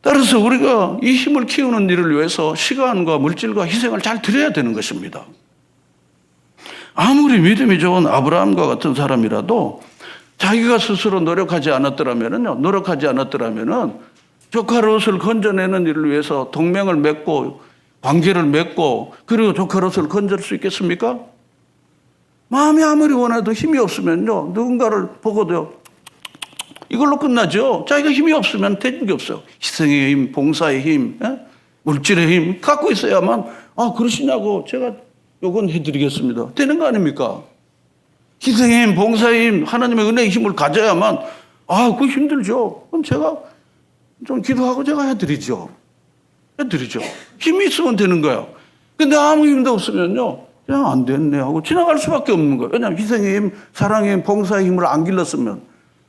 따라서 우리가 이 힘을 키우는 일을 위해서 시간과 물질과 희생을 잘 드려야 되는 것입니다. 아무리 믿음이 좋은 아브라함과 같은 사람이라도 자기가 스스로 노력하지 않았더라면은 조카 롯을 건져내는 일을 위해서 동맹을 맺고 관계를 맺고 그리고 조카 롯을 건질 수 있겠습니까? 마음이 아무리 원해도 힘이 없으면요, 누군가를 보고도요, 이걸로 끝나죠. 자기가 힘이 없으면 되는 게 없어요. 희생의 힘, 봉사의 힘, 물질의 힘 갖고 있어야만, 그러시냐고 제가 요건 해드리겠습니다. 되는 거 아닙니까? 희생의 힘, 봉사의 힘, 하나님의 은혜의 힘을 가져야만, 그거 힘들죠. 그럼 제가 좀 기도하고 제가 해드리죠. 힘이 있으면 되는 거예요. 근데 아무 힘도 없으면요, 그냥 안 됐네 하고 지나갈 수밖에 없는 거예요. 왜냐하면 희생의 힘, 사랑의 힘, 봉사의 힘을 안 길렀으면,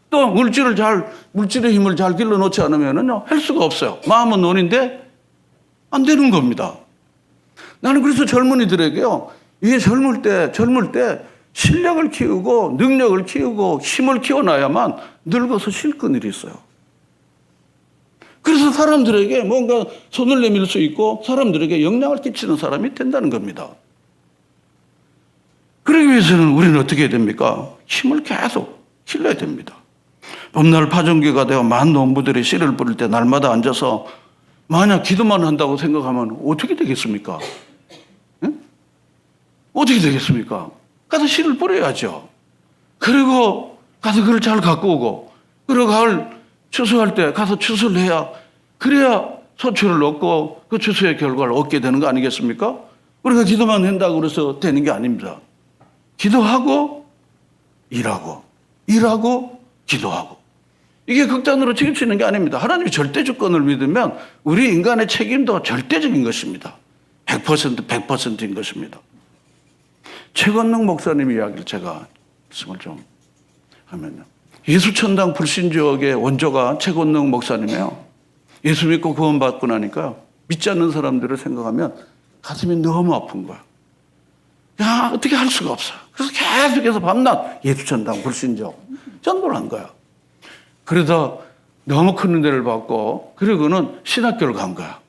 또 물질의 힘을 잘 길러 놓지 않으면요, 할 수가 없어요. 마음은 논인데 안 되는 겁니다. 나는 그래서 젊은이들에게요, 이게 젊을 때 실력을 키우고 능력을 키우고 힘을 키워놔야만 늙어서 실끈 일이 있어요. 그래서 사람들에게 뭔가 손을 내밀 수 있고 사람들에게 영향을 끼치는 사람이 된다는 겁니다. 그러기 위해서는 우리는 어떻게 해야 됩니까? 힘을 계속 길러야 됩니다. 봄날 파종기가 되어 많은 농부들이 씨를 뿌릴 때 날마다 앉아서 만약 기도만 한다고 생각하면 어떻게 되겠습니까? 응? 어떻게 되겠습니까? 가서 씨를 뿌려야죠. 그리고 가서 그걸 잘 갖고 오고, 그리고 가을 추수할 때 가서 추수를 해야, 그래야 소출을 얻고 그 추수의 결과를 얻게 되는 거 아니겠습니까? 우리가 기도만 한다고 그래서 되는 게 아닙니다. 기도하고 일하고 기도하고, 이게 극단으로 치우치는 게 아닙니다. 하나님이 절대 주권을 믿으면 우리 인간의 책임도 절대적인 것입니다. 100%인 것입니다. 최건능 목사님 이야기를 제가 말씀을 좀 하면요. 예수천당 불신지역의 원조가 최건능 목사님이에요. 예수 믿고 구원받고 나니까 믿지 않는 사람들을 생각하면 가슴이 너무 아픈 거야. 야, 어떻게 할 수가 없어. 그래서 계속해서 밤낮 예수천당 불신지역 전도를 한 거야. 그러다 너무 큰 은혜를 받고, 그리고는 신학교를 간 거야.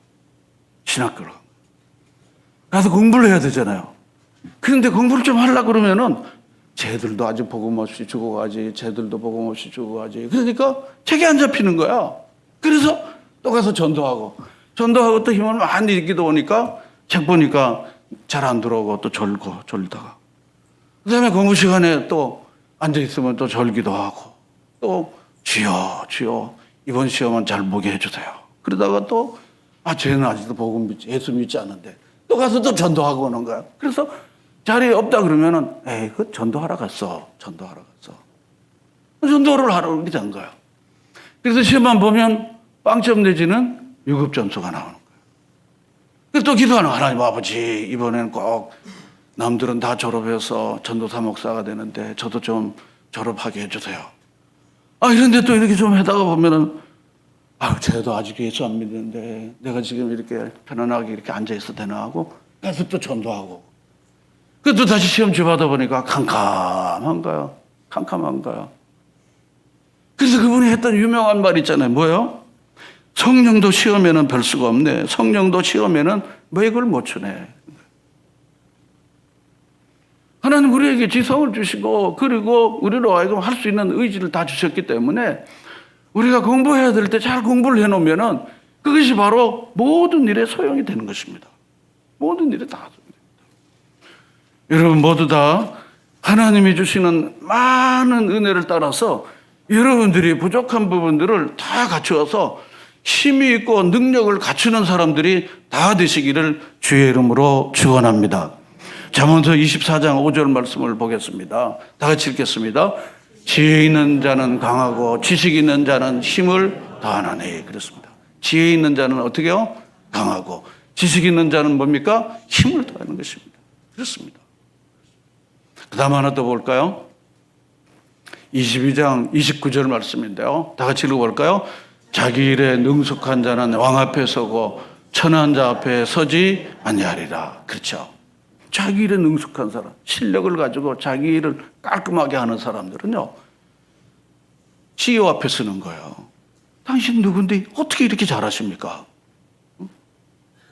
신학교를 가서 공부를 해야 되잖아요. 그런데 공부를 좀 하려고 그러면은 쟤들도 아직 복음 없이 죽어가지, 쟤들도 복음 없이 죽어가지. 그러니까 책이 안 잡히는 거야. 그래서 또 가서 전도하고 또 힘을 많이 잃기도 오니까 책 보니까 잘 안 들어오고 또 졸다가, 그 다음에 공부 시간에 또 앉아있으면 또 졸기도 하고, 또 주여 이번 시험은 잘 보게 해주세요. 그러다가 또 쟤는 아직도 예수 믿지 않는데 또 가서 또 전도하고 오는 거야. 그래서 자리에 없다 그러면은 그 전도하러 갔어. 전도를 하러 오게 된 거야. 그래서 시험만 보면 빵점 내지는 유급 점수가 나오는 거야. 그래서 또 기도하는 거야. 하나님 아버지, 이번에는 꼭 남들은 다 졸업해서 전도사 목사가 되는데 저도 좀 졸업하게 해주세요. 이런데 또 이렇게 좀 하다가 보면은, 쟤도 아직 예수 안 믿는데 내가 지금 이렇게 편안하게 이렇게 앉아있어도 되나 하고 가서 또 전도하고, 그래도 다시 시험 주받아 보니까 캄캄한 거야. 그래서 그분이 했던 유명한 말 있잖아요. 뭐예요? 성령도 시험에는 별 수가 없네. 성령도 시험에는 맥을 못 추네. 하나님 우리에게 지성을 주시고, 그리고 우리로 하여금 할 수 있는 의지를 다 주셨기 때문에 우리가 공부해야 될 때 잘 공부를 해놓으면은 그것이 바로 모든 일에 소용이 되는 것입니다. 모든 일에 다 소용이 됩니다. 여러분 모두 다 하나님이 주시는 많은 은혜를 따라서 여러분들이 부족한 부분들을 다 갖추어서 힘이 있고 능력을 갖추는 사람들이 다 되시기를 주의 이름으로 축원합니다. 잠언서 24장 5절 말씀을 보겠습니다. 다 같이 읽겠습니다. 지혜 있는 자는 강하고 지식 있는 자는 힘을 더하나니. 그렇습니다. 지혜 있는 자는 어떻게 해요? 강하고, 지식 있는 자는 뭡니까? 힘을 더하는 것입니다. 그렇습니다. 그 다음 하나 더 볼까요? 22장 29절 말씀인데요. 다 같이 읽어볼까요? 자기 일에 능숙한 자는 왕 앞에 서고 천한 자 앞에 서지 아니하리라. 그렇죠. 자기 일에 능숙한 사람, 실력을 가지고 자기 일을 깔끔하게 하는 사람들은요, CEO 앞에 서는 거예요. 당신 누군데 어떻게 이렇게 잘하십니까?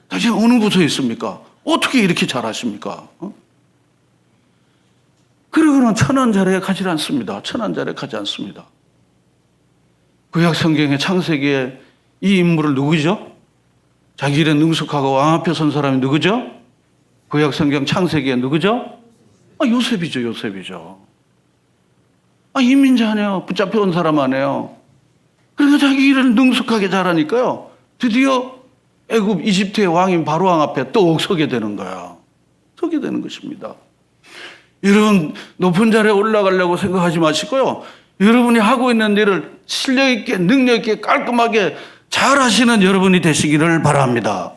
당신 어느 부서에 있습니까? 어떻게 이렇게 잘하십니까? 그러고는 천한 자리에 가지 않습니다. 천한 자리에 가지 않습니다. 구약 성경의 창세기에 이 인물을 누구죠? 자기 일에 능숙하고 왕 앞에 선 사람이 누구죠? 구약 성경 창세기에 누구죠? 요셉이죠, 요셉이죠. 이민자네요. 붙잡혀온 사람 아니에요. 그러니까 자기 일을 능숙하게 잘하니까요. 드디어 애굽 이집트의 왕인 바로왕 앞에 또 서게 되는 거야. 서게 되는 것입니다. 여러분 높은 자리에 올라가려고 생각하지 마시고요. 여러분이 하고 있는 일을 실력 있게 능력 있게 깔끔하게 잘 하시는 여러분이 되시기를 바랍니다.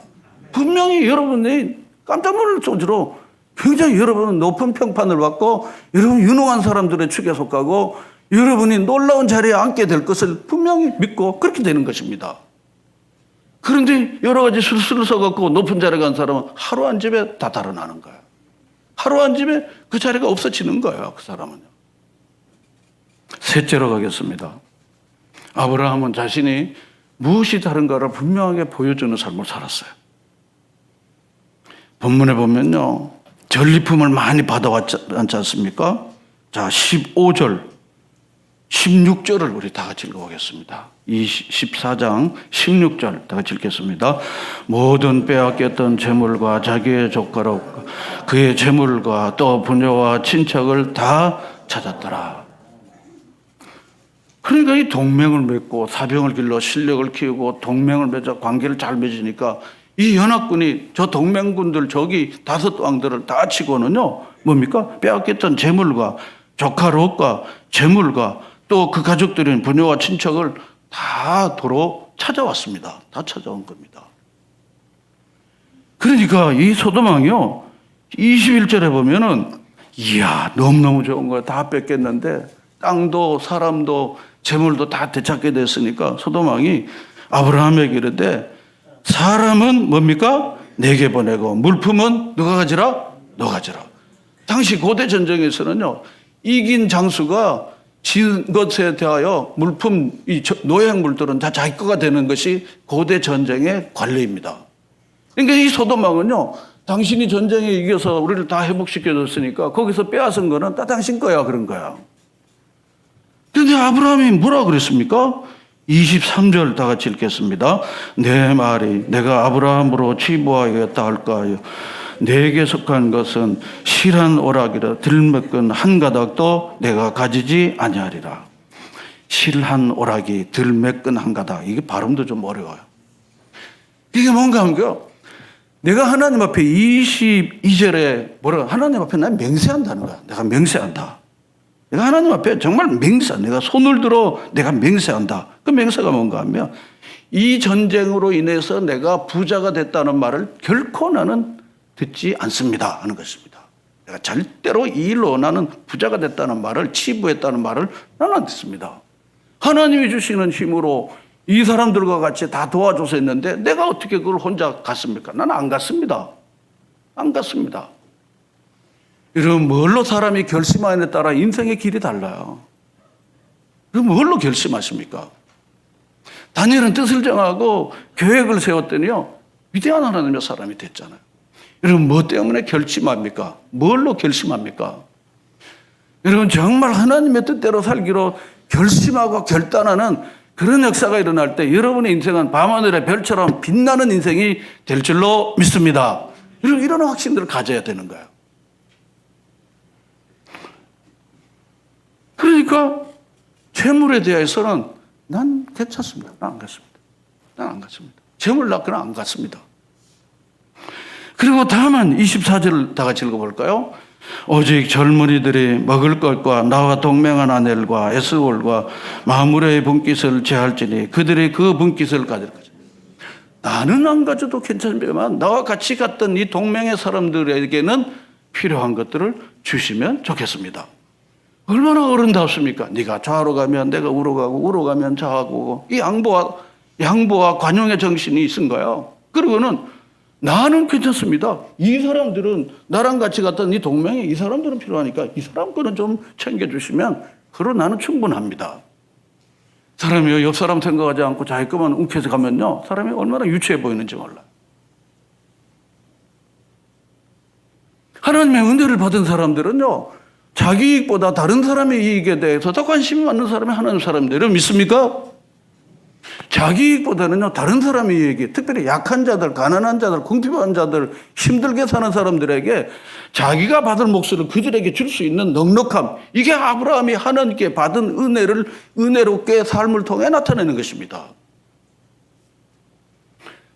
분명히 여러분이 깜짝 놀랄 정도로 굉장히 여러분은 높은 평판을 받고 여러분 유능한 사람들의 축에 속하고 여러분이 놀라운 자리에 앉게 될 것을 분명히 믿고 그렇게 되는 것입니다. 그런데 여러 가지 술수를 써갖고 높은 자리에 간 사람은 하루 한 집에 다 달아나는 거예요. 하루 한 집에 그 자리가 없어지는 거예요. 그 사람은요. 셋째로 가겠습니다. 아브라함은 자신이 무엇이 다른가를 분명하게 보여주는 삶을 살았어요. 본문에 보면요. 전리품을 많이 받아왔지 않습니까? 자, 15절, 16절을 우리 다 같이 읽어보겠습니다. 14장 16절 다 같이 읽겠습니다. 모든 빼앗겼던 재물과 자기의 조카로 그의 재물과 또 부녀와 친척을 다 찾았더라. 그러니까 이 동맹을 맺고 사병을 길러 실력을 키우고 동맹을 맺어 관계를 잘 맺으니까 이 연합군이 저 동맹군들 저기 5왕들을 다 치고는요 뭡니까? 빼앗겼던 재물과 조카 롯과 재물과 또 그 가족들인 부녀와 친척을 다 도로 찾아왔습니다. 다 찾아온 겁니다. 그러니까 이 소돔왕이요 21절에 보면은 이야 너무너무 좋은 거야. 다 뺏겼는데 땅도 사람도 재물도 다 되찾게 됐으니까 소돔왕이 아브라함에게 이르되 사람은 뭡니까? 내게 보내고 물품은 누가 가지라? 너 가지라. 당시 고대 전쟁에서는요 이긴 장수가 진 것에 대하여 물품, 이 노획물들은 다 자기 거가 되는 것이 고대 전쟁의 관례입니다. 그러니까 이 소돔왕은요 당신이 전쟁에 이겨서 우리를 다 회복시켜줬으니까 거기서 빼앗은 거는 다 당신 거야 그런 거야. 그런데 아브라함이 뭐라 그랬습니까? 23절 다 같이 읽겠습니다. 내 말이 내가 아브라함으로 치부하였다 할까요? 내게 속한 것은 실한 오락이라 들매끈 한 가닥도 내가 가지지 아니하리라. 실한 오락이 들매끈 한 가닥. 이게 발음도 좀 어려워요. 이게 뭔가 하면요. 내가 하나님 앞에 22절에 뭐라 하나님 앞에 난 맹세한다는 거야. 내가 맹세한다. 내가 하나님 앞에 정말 맹세한다. 내가 손을 들어 내가 맹세한다. 그 맹세가 뭔가 하면 이 전쟁으로 인해서 내가 부자가 됐다는 말을 결코 나는 듣지 않습니다 하는 것입니다. 내가 절대로 이 일로 나는 부자가 됐다는 말을 치부했다는 말을 나는 안 듣습니다. 하나님이 주시는 힘으로 이 사람들과 같이 다 도와줘서 했는데 내가 어떻게 그걸 혼자 갔습니까? 나는 안 갔습니다. 안 갔습니다. 여러분 뭘로 사람이 결심하느냐에 따라 인생의 길이 달라요. 그럼 뭘로 결심하십니까? 다니엘은 뜻을 정하고 계획을 세웠더니요 위대한 하나님의 사람이 됐잖아요. 여러분 뭐 때문에 결심합니까? 뭘로 결심합니까? 여러분 정말 하나님의 뜻대로 살기로 결심하고 결단하는 그런 역사가 일어날 때 여러분의 인생은 밤하늘의 별처럼 빛나는 인생이 될 줄로 믿습니다. 여러분 이런 확신들을 가져야 되는 거예요. 그러니까 재물에 대해서는 난 괜찮습니다. 난 안 갔습니다. 난 안 갔습니다. 재물 낳고는 안 갔습니다. 그리고 다만 24절을 다 같이 읽어볼까요? 오직 젊은이들이 먹을 것과 나와 동맹한 아넬과 에스골과 마므레의 분깃을 제할지니 그들이 그 분깃을 가질 것이다. 나는 안 가져도 괜찮지만 나와 같이 갔던 이 동맹의 사람들에게는 필요한 것들을 주시면 좋겠습니다. 얼마나 어른답습니까? 네가 좌로 가면 내가 우로 가고 우로 가면 좌하고 이 양보와 관용의 정신이 있은 거예요. 그리고는 나는 괜찮습니다. 이 사람들은 나랑 같이 갔던 이 동맹에 이 사람들은 필요하니까 이 사람 거는 좀 챙겨주시면 그러 나는 충분합니다. 사람이 옆 사람 생각하지 않고 자기 것만 웅켜서 가면요 사람이 얼마나 유치해 보이는지 몰라요. 하나님의 은혜를 받은 사람들은요 자기 이익보다 다른 사람의 이익에 대해서 더 관심이 많은 사람이 하나님 사람인데 여러분 믿습니까? 자기 이익보다는요, 다른 사람의 이익이, 특별히 약한 자들, 가난한 자들, 궁핍한 자들, 힘들게 사는 사람들에게 자기가 받을 몫을 그들에게 줄 수 있는 넉넉함, 이게 아브라함이 하나님께 받은 은혜를 은혜롭게 삶을 통해 나타내는 것입니다.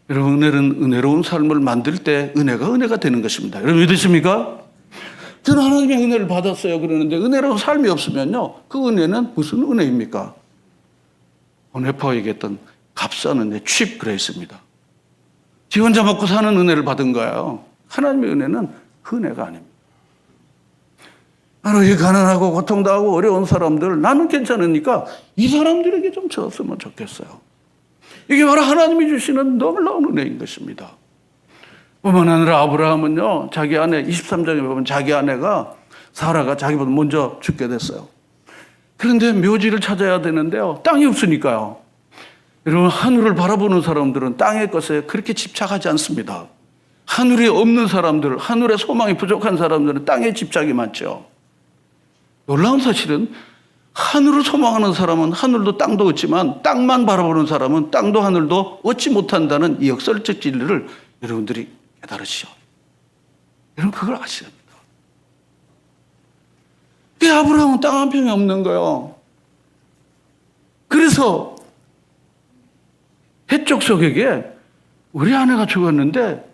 여러분, 은혜는 은혜로운 삶을 만들 때 은혜가 되는 것입니다. 여러분 믿으십니까? 저는 하나님의 은혜를 받았어요 그러는데 은혜로운 삶이 없으면요, 그 은혜는 무슨 은혜입니까? 오네퍼가 얘기했던 값싼 은혜, 칩 그레이스입니다. 지 혼자 먹고 사는 은혜를 받은 거예요. 하나님의 은혜는 그 은혜가 아닙니다. 바로 이 가난하고 고통당하고 어려운 사람들, 나는 괜찮으니까 이 사람들에게 좀 줬으면 좋겠어요. 이게 바로 하나님이 주시는 놀라운 은혜인 것입니다. 뿐만 아니라 아브라함은요, 자기 아내 23장에 보면 자기 아내가 사라가 자기보다 먼저 죽게 됐어요. 그런데 묘지를 찾아야 되는데요, 땅이 없으니까요. 여러분, 하늘을 바라보는 사람들은 땅의 것에 그렇게 집착하지 않습니다. 하늘이 없는 사람들, 하늘의 소망이 부족한 사람들은 땅에 집착이 많죠. 놀라운 사실은 하늘을 소망하는 사람은 하늘도 땅도 얻지만 땅만 바라보는 사람은 땅도 하늘도 얻지 못한다는 이 역설적 진리를 여러분들이 깨달으시오. 여러분, 그걸 아셔야 됩니다. 그 아브라함은 땅 한 평이 없는 거예요. 그래서 해쪽 속에게 우리 아내가 죽었는데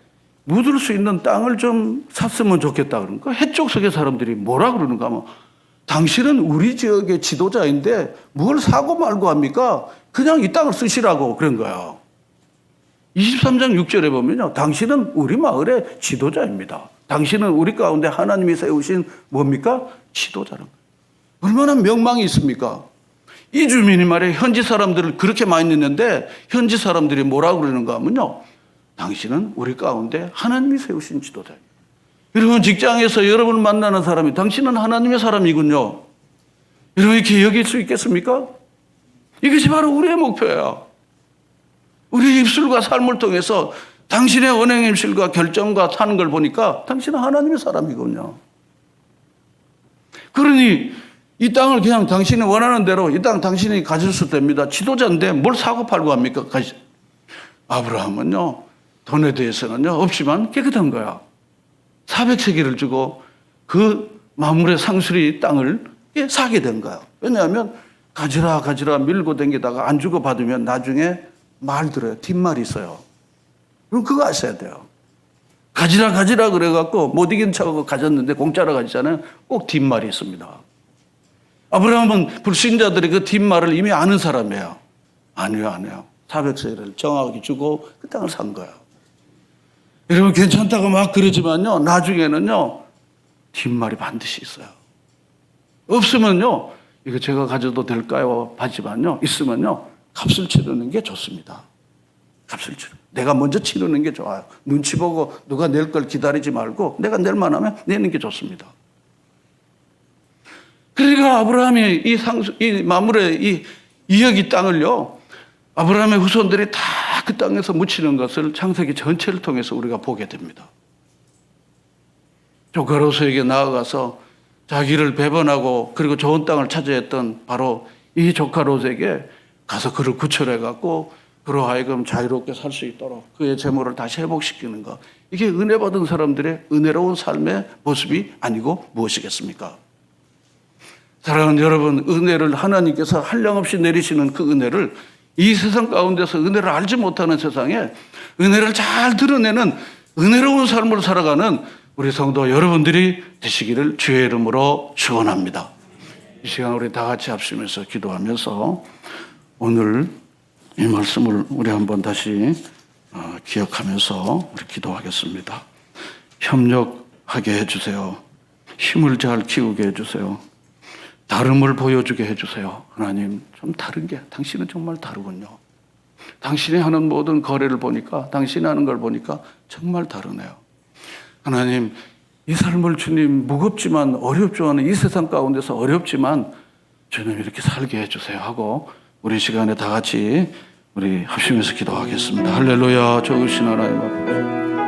묻을 수 있는 땅을 좀 샀으면 좋겠다 그러니까 해쪽 속의 사람들이 뭐라 그러는가 하면, 당신은 우리 지역의 지도자인데 뭘 사고 말고 합니까? 그냥 이 땅을 쓰시라고 그런 거예요. 23장 6절에 보면요, 당신은 우리 마을의 지도자입니다. 당신은 우리 가운데 하나님이 세우신 뭡니까? 지도자는. 얼마나 명망이 있습니까? 이 주민이 말이에요, 현지 사람들을 그렇게 많이 넣는데 현지 사람들이 뭐라고 그러는가 하면요, 당신은 우리 가운데 하나님이 세우신 지도자입니다. 여러분, 직장에서 여러분을 만나는 사람이 당신은 하나님의 사람이군요. 여러분, 이렇게 여길 수 있겠습니까? 이것이 바로 우리의 목표예요. 우리 입술과 삶을 통해서 당신의 언행 임실과 결정과 사는 걸 보니까 당신은 하나님의 사람이군요. 그러니 이 땅을 그냥 당신이 원하는 대로 이 땅 당신이 가졌을 때입니다. 지도자인데 뭘 사고 팔고 합니까? 아브라함은요, 돈에 대해서는요 없지만 깨끗한 거야. 400세기를 주고 그 마물의 상수리 땅을 사게 된 거예요. 왜냐하면 가지라 밀고 댕기다가 안 주고 받으면 나중에 말 들어요. 뒷말이 있어요. 그럼 그거 아셔야 돼요. 가지라 그래갖고 못 이긴 척하고 가졌는데 공짜로 가지잖아요. 꼭 뒷말이 있습니다. 아브라함은 불신자들이 그 뒷말을 이미 아는 사람이에요. 안 해요. 400세기를 정확하게 주고 그 땅을 산 거예요. 여러분, 괜찮다고 막 그러지만요, 나중에는요, 뒷말이 반드시 있어요. 없으면요, 이거 제가 가져도 될까요? 하지만요, 있으면요, 값을 치르는 게 좋습니다. 값을 치르. 내가 먼저 치르는 게 좋아요. 눈치 보고 누가 낼 걸 기다리지 말고 내가 낼 만하면 내는 게 좋습니다. 그러니까 아브라함이 이 마물의 이 2억이 땅을요, 아브라함의 후손들이 다 그 땅에서 묻히는 것을 창세기 전체를 통해서 우리가 보게 됩니다. 조카 롯에게 나아가서 자기를 배반하고 그리고 좋은 땅을 찾아야 했던 바로 이 조카 롯에게 가서 그를 구출해갖고 그로 하여금 자유롭게 살 수 있도록 그의 재물을 다시 회복시키는 것, 이게 은혜 받은 사람들의 은혜로운 삶의 모습이 아니고 무엇이겠습니까? 사랑하는 여러분, 은혜를 하나님께서 한량없이 내리시는 그 은혜를 이 세상 가운데서 은혜를 알지 못하는 세상에 은혜를 잘 드러내는 은혜로운 삶을 살아가는 우리 성도 여러분들이 되시기를 주의 이름으로 축원합니다. 이 시간 우리 다 같이 합심해서 기도하면서 오늘 이 말씀을 우리 한번 다시 기억하면서 우리 기도하겠습니다. 협력하게 해주세요. 힘을 잘 키우게 해주세요. 다름을 보여주게 해주세요. 하나님, 좀 다른 게, 당신은 정말 다르군요. 당신이 하는 모든 거래를 보니까, 당신이 하는 걸 보니까 정말 다르네요. 하나님, 이 삶을 주님 무겁지만 어렵지만 이 세상 가운데서 어렵지만 주님 이렇게 살게 해주세요 하고 우리 시간에 다 같이 우리 합심해서 기도하겠습니다. 할렐루야. 좋으신 하나님 아버지.